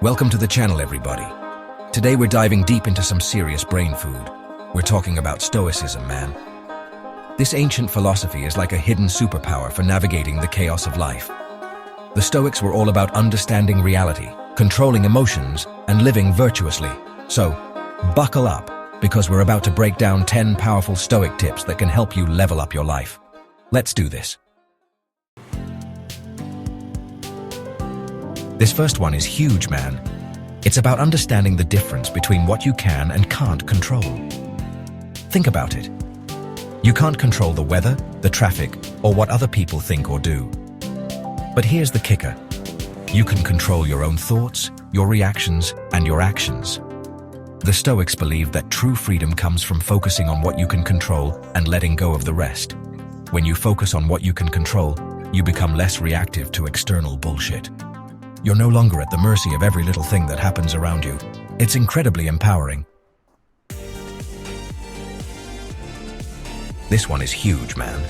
Welcome to the channel, everybody. Today we're diving deep into some serious brain food. We're talking about Stoicism, man. This ancient philosophy is like a hidden superpower for navigating the chaos of life. The Stoics were all about understanding reality, controlling emotions, and living virtuously. So, buckle up, because we're about to break down 10 powerful Stoic tips that can help you level up your life. Let's do this. This first one is huge, man. It's about understanding the difference between what you can and can't control. Think about it. You can't control the weather, the traffic, or what other people think or do. But here's the kicker. You can control your own thoughts, your reactions, and your actions. The Stoics believed that true freedom comes from focusing on what you can control and letting go of the rest. When you focus on what you can control, you become less reactive to external bullshit. You're no longer at the mercy of every little thing that happens around you. It's incredibly empowering. This one is huge, man.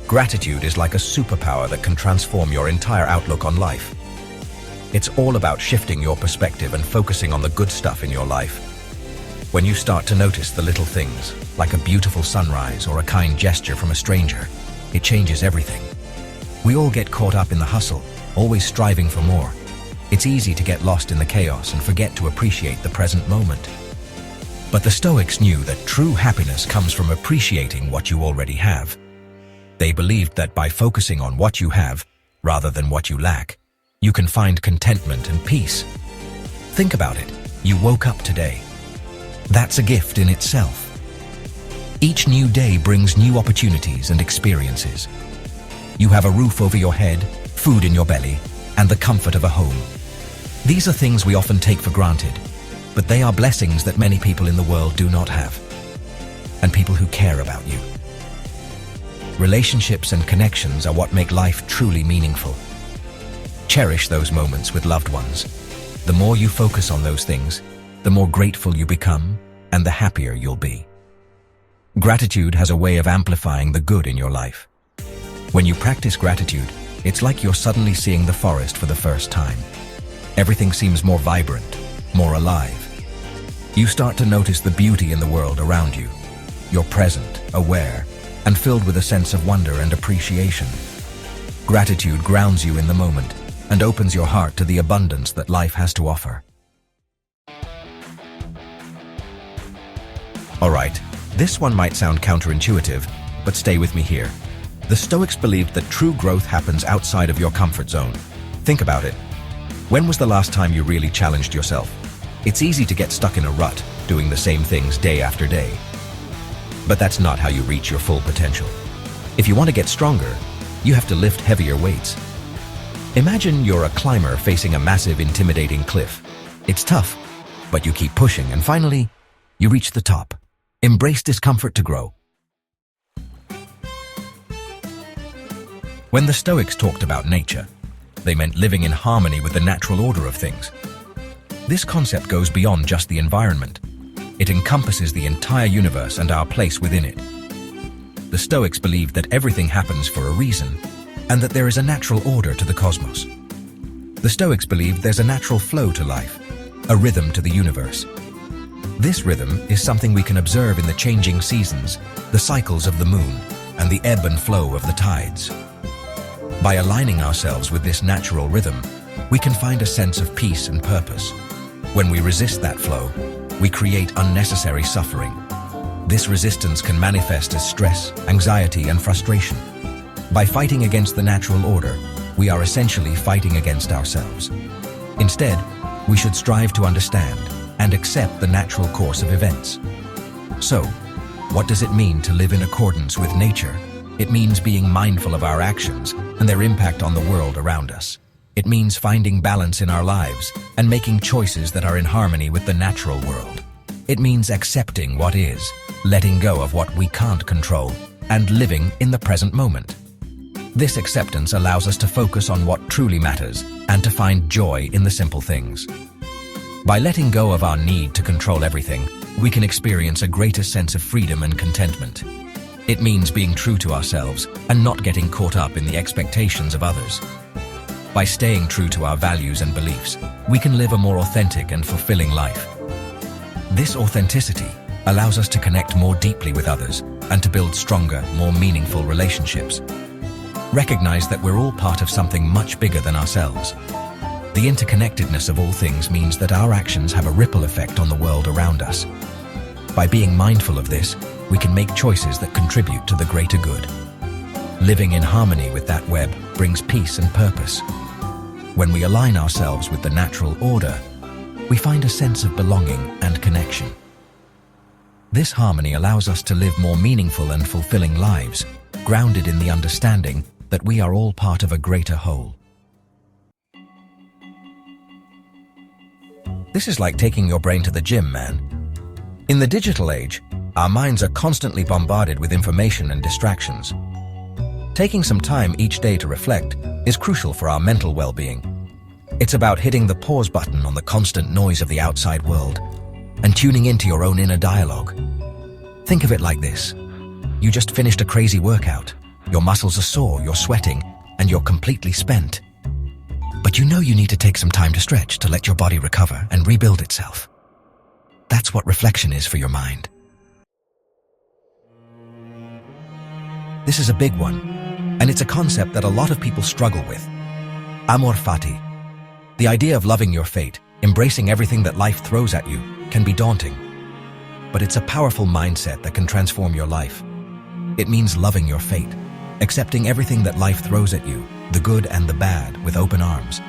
Gratitude is like a superpower that can transform your entire outlook on life. It's all about shifting your perspective and focusing on the good stuff in your life. When you start to notice the little things, like a beautiful sunrise or a kind gesture from a stranger, it changes everything. We all get caught up in the hustle, always striving for more. It's easy to get lost in the chaos and forget to appreciate the present moment. But the Stoics knew that true happiness comes from appreciating what you already have. They believed that by focusing on what you have, rather than what you lack, you can find contentment and peace. Think about it. You woke up today. That's a gift in itself. Each new day brings new opportunities and experiences. You have a roof over your head, food in your belly, and the comfort of a home. These are things we often take for granted, but they are blessings that many people in the world do not have, and people who care about you. Relationships and connections are what make life truly meaningful. Cherish those moments with loved ones. The more you focus on those things, the more grateful you become, and the happier you'll be. Gratitude has a way of amplifying the good in your life. When you practice gratitude, it's like you're suddenly seeing the forest for the first time. Everything seems more vibrant, more alive. You start to notice the beauty in the world around you. You're present, aware, and filled with a sense of wonder and appreciation. Gratitude grounds you in the moment and opens your heart to the abundance that life has to offer. Alright, this one might sound counterintuitive, but stay with me here. The Stoics believed that true growth happens outside of your comfort zone. Think about it. When was the last time you really challenged yourself? It's easy to get stuck in a rut, doing the same things day after day. But that's not how you reach your full potential. If you want to get stronger, you have to lift heavier weights. Imagine you're a climber facing a massive, intimidating cliff. It's tough, but you keep pushing, and finally, you reach the top. Embrace discomfort to grow. When the Stoics talked about nature, they meant living in harmony with the natural order of things. This concept goes beyond just the environment. It encompasses the entire universe and our place within it. The Stoics believed that everything happens for a reason, and that there is a natural order to the cosmos. The Stoics believed there's a natural flow to life, a rhythm to the universe. This rhythm is something we can observe in the changing seasons, the cycles of the moon, and the ebb and flow of the tides. By aligning ourselves with this natural rhythm, we can find a sense of peace and purpose. When we resist that flow, we create unnecessary suffering. This resistance can manifest as stress, anxiety, and frustration. By fighting against the natural order, we are essentially fighting against ourselves. Instead, we should strive to understand and accept the natural course of events. So, what does it mean to live in accordance with nature? It means being mindful of our actions and their impact on the world around us. It means finding balance in our lives and making choices that are in harmony with the natural world. It means accepting what is, letting go of what we can't control, and living in the present moment. This acceptance allows us to focus on what truly matters and to find joy in the simple things. By letting go of our need to control everything, we can experience a greater sense of freedom and contentment. It means being true to ourselves and not getting caught up in the expectations of others. By staying true to our values and beliefs, we can live a more authentic and fulfilling life. This authenticity allows us to connect more deeply with others and to build stronger, more meaningful relationships. Recognize that we're all part of something much bigger than ourselves. The interconnectedness of all things means that our actions have a ripple effect on the world around us. By being mindful of this, we can make choices that contribute to the greater good. Living in harmony with that web brings peace and purpose. When we align ourselves with the natural order, we find a sense of belonging and connection. This harmony allows us to live more meaningful and fulfilling lives, grounded in the understanding that we are all part of a greater whole. This is like taking your brain to the gym, man. In the digital age, our minds are constantly bombarded with information and distractions. Taking some time each day to reflect is crucial for our mental well-being. It's about hitting the pause button on the constant noise of the outside world and tuning into your own inner dialogue. Think of it like this. You just finished a crazy workout. Your muscles are sore, you're sweating, and you're completely spent. But you know you need to take some time to stretch to let your body recover and rebuild itself. That's what reflection is for your mind. This is a big one, and it's a concept that a lot of people struggle with. Amor fati. The idea of loving your fate, embracing everything that life throws at you, can be daunting. But it's a powerful mindset that can transform your life. It means loving your fate, accepting everything that life throws at you, the good and the bad, with open arms.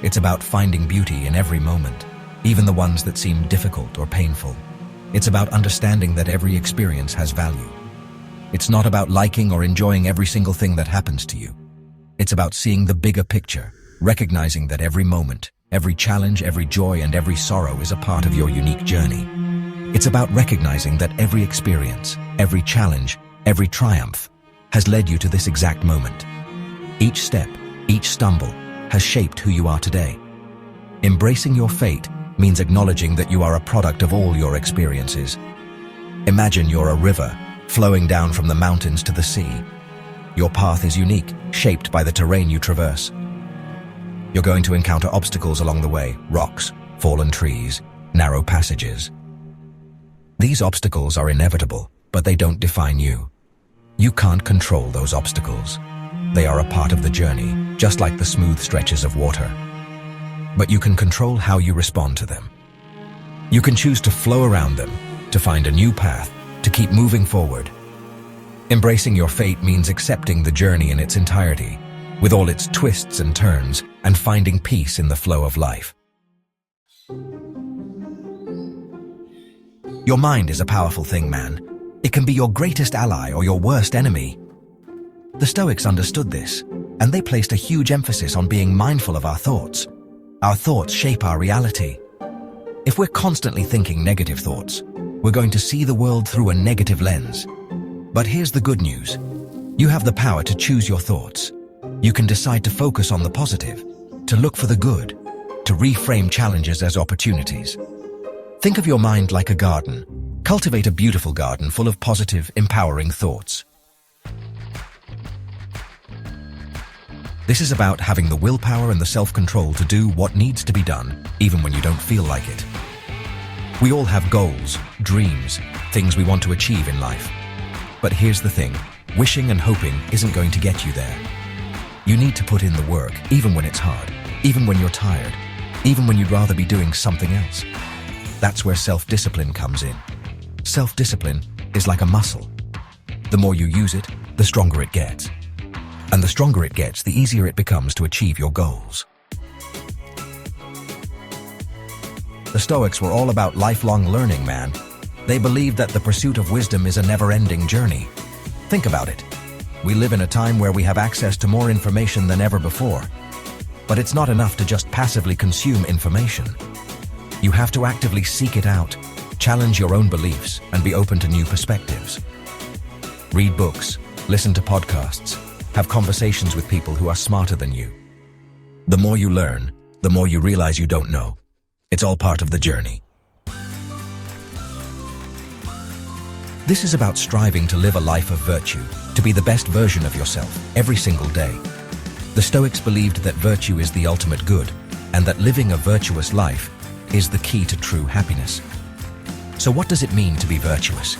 It's about finding beauty in every moment, even the ones that seem difficult or painful. It's about understanding that every experience has value. It's not about liking or enjoying every single thing that happens to you. It's about seeing the bigger picture, recognizing that every moment, every challenge, every joy, and every sorrow is a part of your unique journey. It's about recognizing that every experience, every challenge, every triumph has led you to this exact moment. Each step, each stumble has shaped who you are today. Embracing your fate means acknowledging that you are a product of all your experiences. Imagine you're a river flowing down from the mountains to the sea. Your path is unique, shaped by the terrain you traverse. You're going to encounter obstacles along the way, rocks, fallen trees, narrow passages. These obstacles are inevitable, but they don't define you. You can't control those obstacles. They are a part of the journey, just like the smooth stretches of water. But you can control how you respond to them. You can choose to flow around them, to find a new path, to keep moving forward. Embracing your fate means accepting the journey in its entirety, with all its twists and turns, and finding peace in the flow of life. Your mind is a powerful thing, man. It can be your greatest ally or your worst enemy. The Stoics understood this, and they placed a huge emphasis on being mindful of our thoughts. Our thoughts shape our reality. If we're constantly thinking negative thoughts, we're going to see the world through a negative lens. But here's the good news. You have the power to choose your thoughts. You can decide to focus on the positive, to look for the good, to reframe challenges as opportunities. Think of your mind like a garden. Cultivate a beautiful garden full of positive, empowering thoughts. This is about having the willpower and the self-control to do what needs to be done, even when you don't feel like it. We all have goals, dreams, things we want to achieve in life. But here's the thing, wishing and hoping isn't going to get you there. You need to put in the work, even when it's hard, even when you're tired, even when you'd rather be doing something else. That's where self-discipline comes in. Self-discipline is like a muscle. The more you use it, the stronger it gets. And the stronger it gets, the easier it becomes to achieve your goals. The Stoics were all about lifelong learning, man. They believed that the pursuit of wisdom is a never-ending journey. Think about it. We live in a time where we have access to more information than ever before. But it's not enough to just passively consume information. You have to actively seek it out, challenge your own beliefs, and be open to new perspectives. Read books, listen to podcasts, have conversations with people who are smarter than you. The more you learn, the more you realize you don't know. It's all part of the journey. This is about striving to live a life of virtue, to be the best version of yourself every single day. The Stoics believed that virtue is the ultimate good, and that living a virtuous life is the key to true happiness. So what does it mean to be virtuous?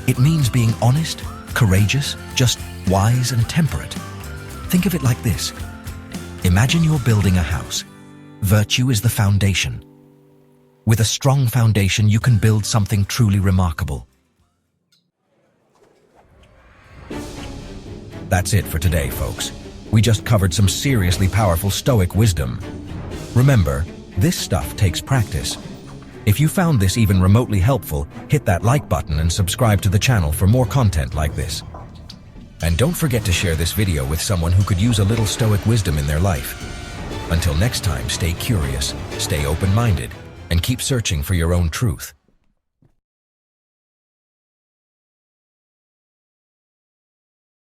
It means being honest, courageous, just wise and temperate. Think of it like this. Imagine you're building a house. Virtue is the foundation. With a strong foundation, you can build something truly remarkable. That's it for today, folks. We just covered some seriously powerful Stoic wisdom. Remember, this stuff takes practice. If you found this even remotely helpful, hit that like button and subscribe to the channel for more content like this. And don't forget to share this video with someone who could use a little Stoic wisdom in their life. Until next time, stay curious, stay open-minded, and keep searching for your own truth.